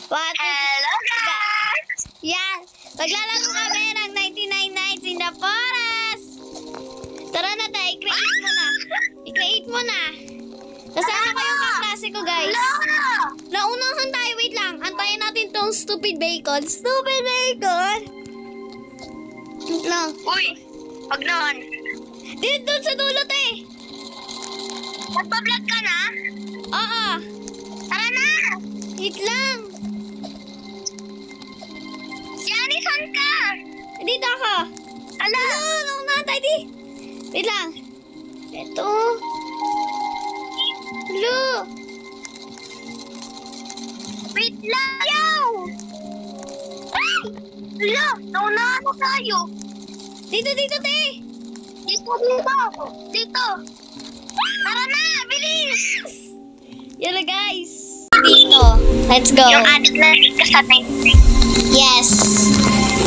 Hello guys! Yan. Maglalaro kami ng 99 Nights in the Forest. Tara na tayo. I-create mo na. I-create mo na. Kasama ko yung kaklase ko, guys. Naunahan tayo. Wait lang. Antayin natin tong stupid bacon. Stupid bacon. Wait lang. Uy! Wag naman. Dito doon sa dulo, te. Nagpa-vlog ka na? Oo. Tara na! Wait lang. Yanni, saan ka? Dito ako. Ala! Naunahan tayo, di. Wait lang. Ito. Hello. Wait lang! Yaw! Ay! Ala! Naunahan na tayo! Dito, te. Dito, dito! Dito! Tara na! Bilis! Yala, guys. Dito. Let's go. Yung adik na ka sa 99. Yes.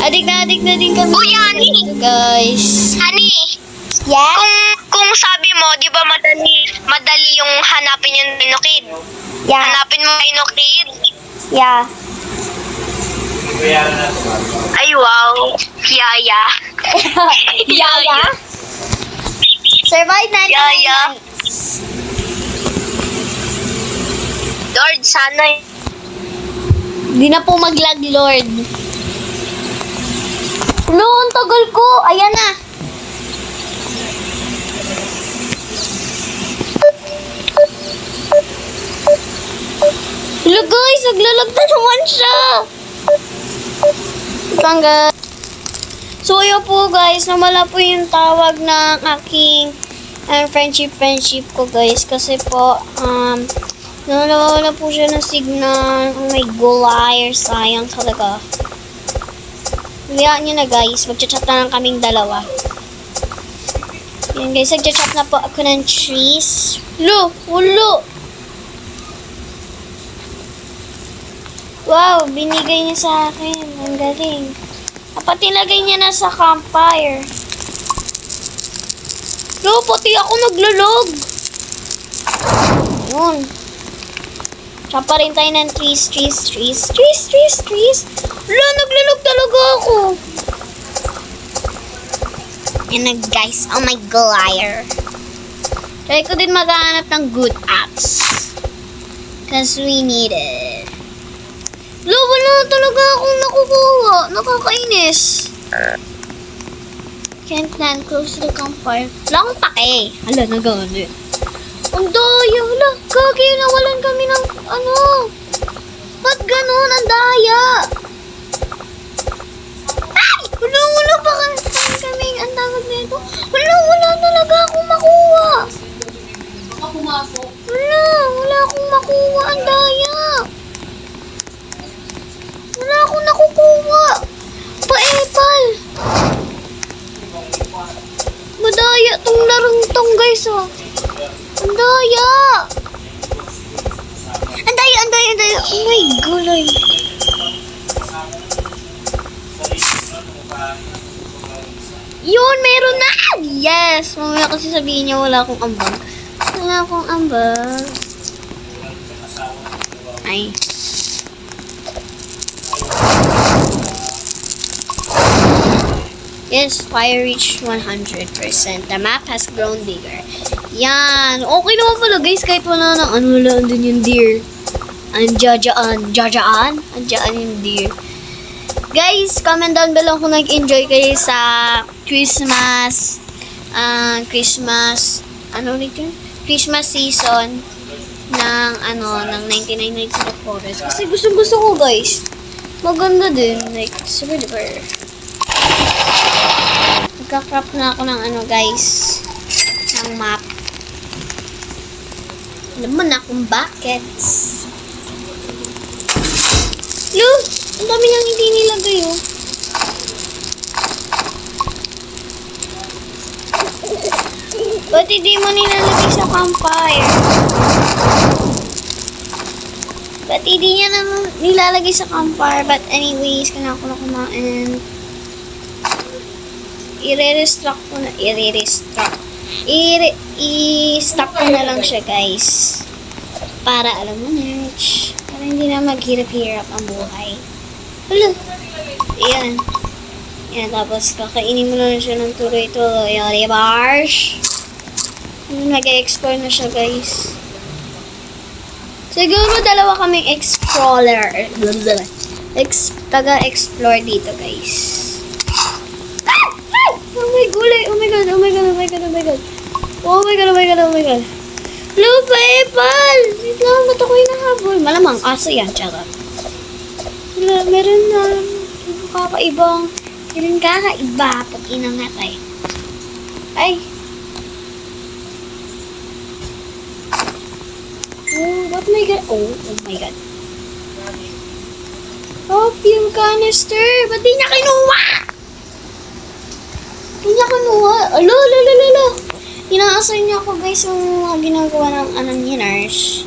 Adik na din kami. Uy, Yanni! Dito, guys. Honey! Yeah? Kung sabi mo, di ba madali yung hanapin yung Dinokid? Yeah. Hanapin mo Dinokid? Yeah. Ay, wow. Yaya. Yaya? Survive na. Yaya. Lord, sana Di na po mag-lag, Lord. No, ang tagal ko. Ayan na. Hello guys, naglalag na naman siya. Tangga. So yun po guys, namala po yung tawag ng aking friendship ko guys. Kasi po, nawala po siya ng signal. Oh my god, sayang talaga. Hayaan nyo na guys, magchat-chat na lang kaming dalawa. Yan guys, nagchat-chat na po ako ng trees. Ulo! Wow, binigay niya sa akin. Ang galing. Dapat nilagay niya na sa campfire. Pati ako naglulog. Yun. Tsapa rin tayo ng trees. Wala, naglalog talaga ako. Yan na guys. Oh my god. Try ko din maghanap ng good apps. Cause we need it. Wala talaga akong nakukuha. Nakakainis. Can't land close to the campfire. Wala akong pake. Hala, nagano. Ang daya. Hala, gagi. Nawalan kami ng ano. Ba't ganun? Ang daya. Ay! Wala pa kami. Ang tawag nito. Wala talaga akong makuha. Wala akong makuha. Ang daya. Wala akong nakukuha. Pa-epal. Madaya tong larong tong guys oh. Ang daya. Oh my gulay. Yun, meron na. Yes. Mamaya kasi sabihin niya wala akong ambag. Ay. Yes, fire reached 100%. The map has grown bigger. Yan. Okay naman pala guys, kahit wala nang wala din yung deer. Andiyan yung deer. Guys, comment down below kung nag-enjoy kayo sa Christmas season ng 99 Nights in the Forest. Kasi gusto ko guys. Maganda din. Like, super duper. Nagka-crop na ako ng guys. Ng map. Alam mo na kung bakit. Ang dami nang hindi nilagay oh. Ba't hindi mo nilalagay sa campfire? Ba't hindi niya naman nilalagay sa campfire? But anyways, kailangan ko na kumain. I-restock ko na. I-stock ko na lang siya guys. Para alam mo na. Para hindi na maghirap-hirap ang buhay. Hala. Ayan. Ayan, tapos kakainin mo na siya ng tuloy-tuloy. O, diba, Arsh? Mag-explore na siya, guys. Siguro dalawa kaming explorer. Taga-explore dito, guys. Oh my gulay! Oh my god! Oh my god! Oh my god! Oh my god! Oh my god! Oh my god! Oh my god! Blue Paypal! Wait lang, ba't ako hinahabol? Malamang aso yan, charot. Wala, meron na kakaibang. Meron kakaiba pag inangat ay. Ay! Oh, what my god? Oh my god. Opium canister! Ba't di niya kinuha? Di niya kinuha. Alo, alo. Inaasay niya ako, guys, yung mga ginagawa ng niya, nurse.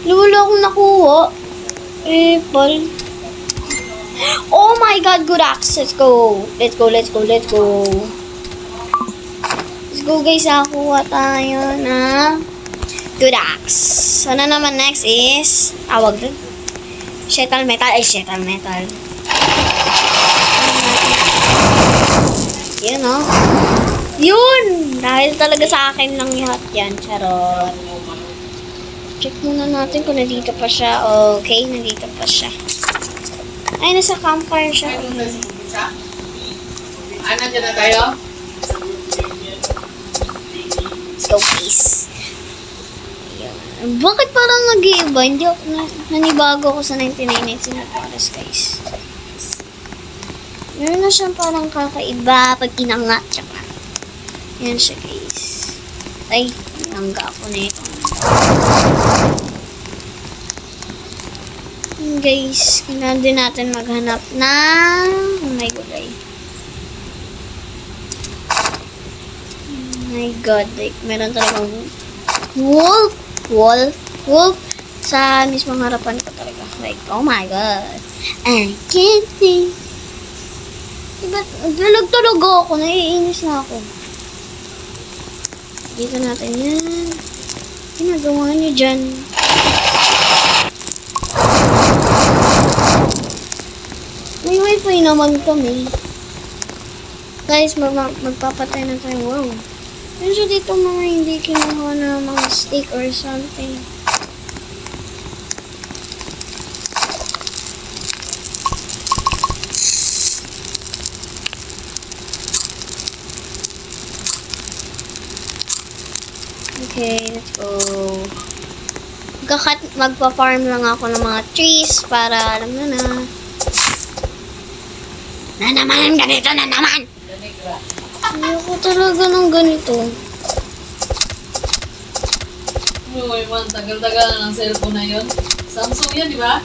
Lula akong nakuha. Apple. Oh my god, good axe. Let's go. Let's go. Let's go, guys. Nakuha tayo na good axe. So, na naman next is, wag dun. Shetal metal. Yun, oh. Yun! Dahil talaga sa akin lang lahat yan. Charot. Check muna natin kung nandito pa siya. Okay, nandito pa siya. Ay, nasa campfire siya. Nandiyan na tayo? Let's go, please. Ayan. Bakit parang nag-iiba? Hindi ako, nanibago ako sa 1999 Sinatoras, guys. Meron na siyang parang kakaiba pag inangat siya pa. Yan siya, guys. Ay, nangga ako na ito. Guys, kailangan din natin maghanap ng oh my god, oh my god, like meron talagang wolf sa mismong harapan ko talaga, like oh my god, I can't think. Diba, tulog ako, naiinis na ako. Dito natin yan. Ginagawa niyo dyan. May wifi naman kami. Guys, magpapatay na tayo. Wow. Pero siya dito mga hindi kinuha na mga steak or something. Okay, let's go. Magpa-farm lang ako ng mga trees para alam mo na. Na naman, ganito na naman! Ayoko talaga ng ganito. Uy, man, tagal-tagal na ng cellphone na yun. Samsung yan, di ba?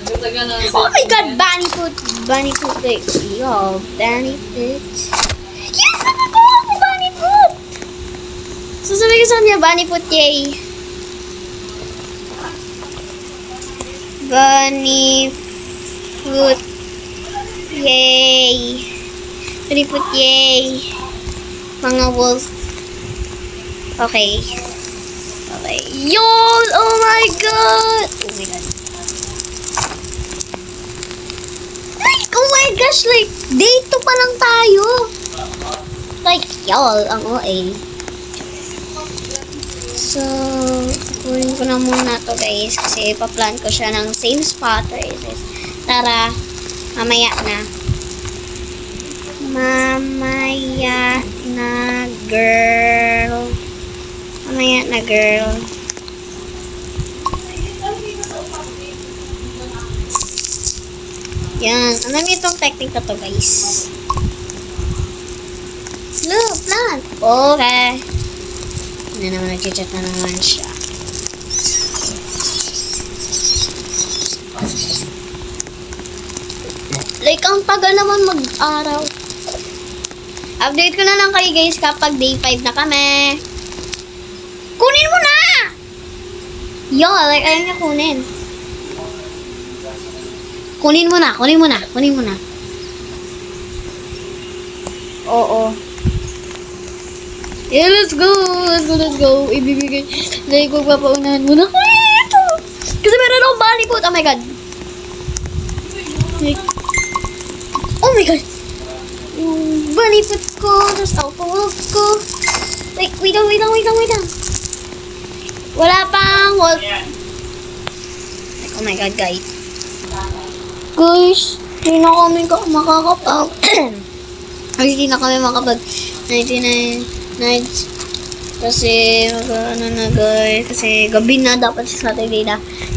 Tagal-tagal na ng Oh cellphone my god, yan. bunny food, like, yo, bunny food. Yes, nakuha ko bunny food! Sasabi ko sa kanya, bunny food, yay. Bunny food, yay. Bunny food, yay. Mga wolf. Okay. Okay. Yun! Oh my god! Oh my god. Like, oh my gosh, like, day 2 pa lang tayo. Like, y'all, ang OA. So, kunin ko na muna to, guys, kasi ipaplan ko siya ng same spot. Tara, mamaya na. Mamaya na, girl. Mamaya na, girl. Yan. Alam niyo itong technique na to, guys. Look, plant. Okay. Hindi naman nag-chat na naman siya. Like, ang tagal naman mag-araw. Update ko na lang kayo, guys, kapag day 5 na kami. Kunin mo na! Yo, like, ayaw niya kunin. Kunin mo na. Oo. Yeah, let's go. Ibibigay. Like, magpapaunahan mo na. Kunin ito. Kasi meron akong balipot. Oh my God. Like, oh my God. Yung balipot ko. Tapos alcohol ko. Like, wait lang. Wala pang wall. Like, oh my God, guys. Guys, hindi na kami makakapag. Hindi na kami makapag 99 nights. Kasi, ano na guys. Kasi, gabi na dapat sa Saturday na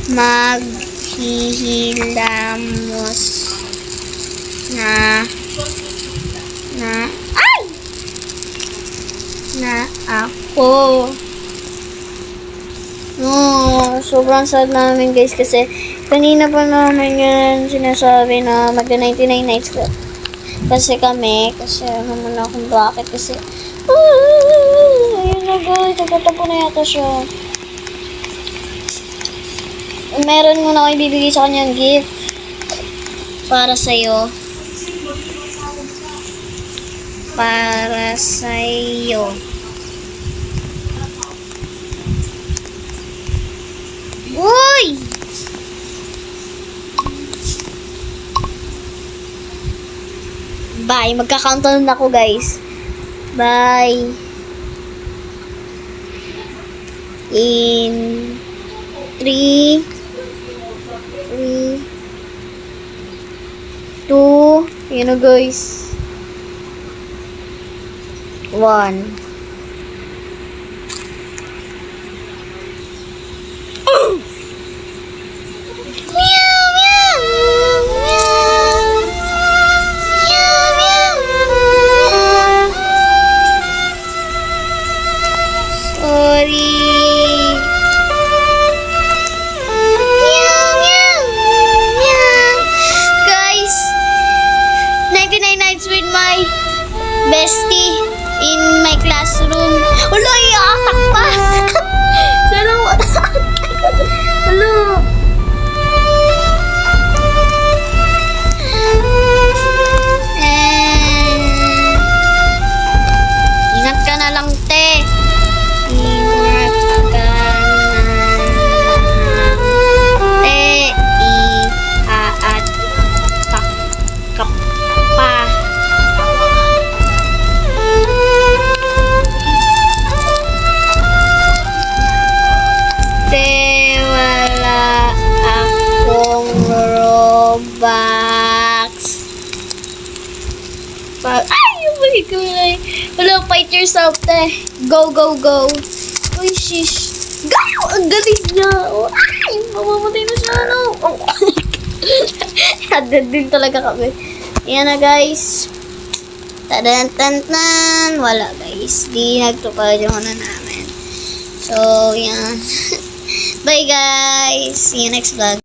maghihilamos na ako. No, sobrang sad namin guys kasi kanina pa namin yan sinasabi na magda 99 nights ko. Kasi ano muna kung bakit kasi ayun na guys, nagtatapo na yata siya. Meron muna ako ibibigay sa kanyang gift para sa'yo. Para sa'yo. Uy! Bye. Magka-countdown na ako, guys. Bye. In 3, 2, yun na, guys. 1. Bestie in my classroom. Wala, iaatak pa. Dalawa. Wala. Ingat ka na lang, te. Ingat ka na lang, te. Iaatak ka pa. Wala akong Robux. Ay! Oh my God! Wala, fight yourself, te. Go, go, go. Uy, shish. Go! Ang galing niya. Ay! Mamamatay na siya, no? Oh. Hadad din talaga kami. Yan na, guys. Tadan-tan-tan. Wala, guys. Di nagtupad yung ano namin. So, yan. Bye guys! See you next vlog.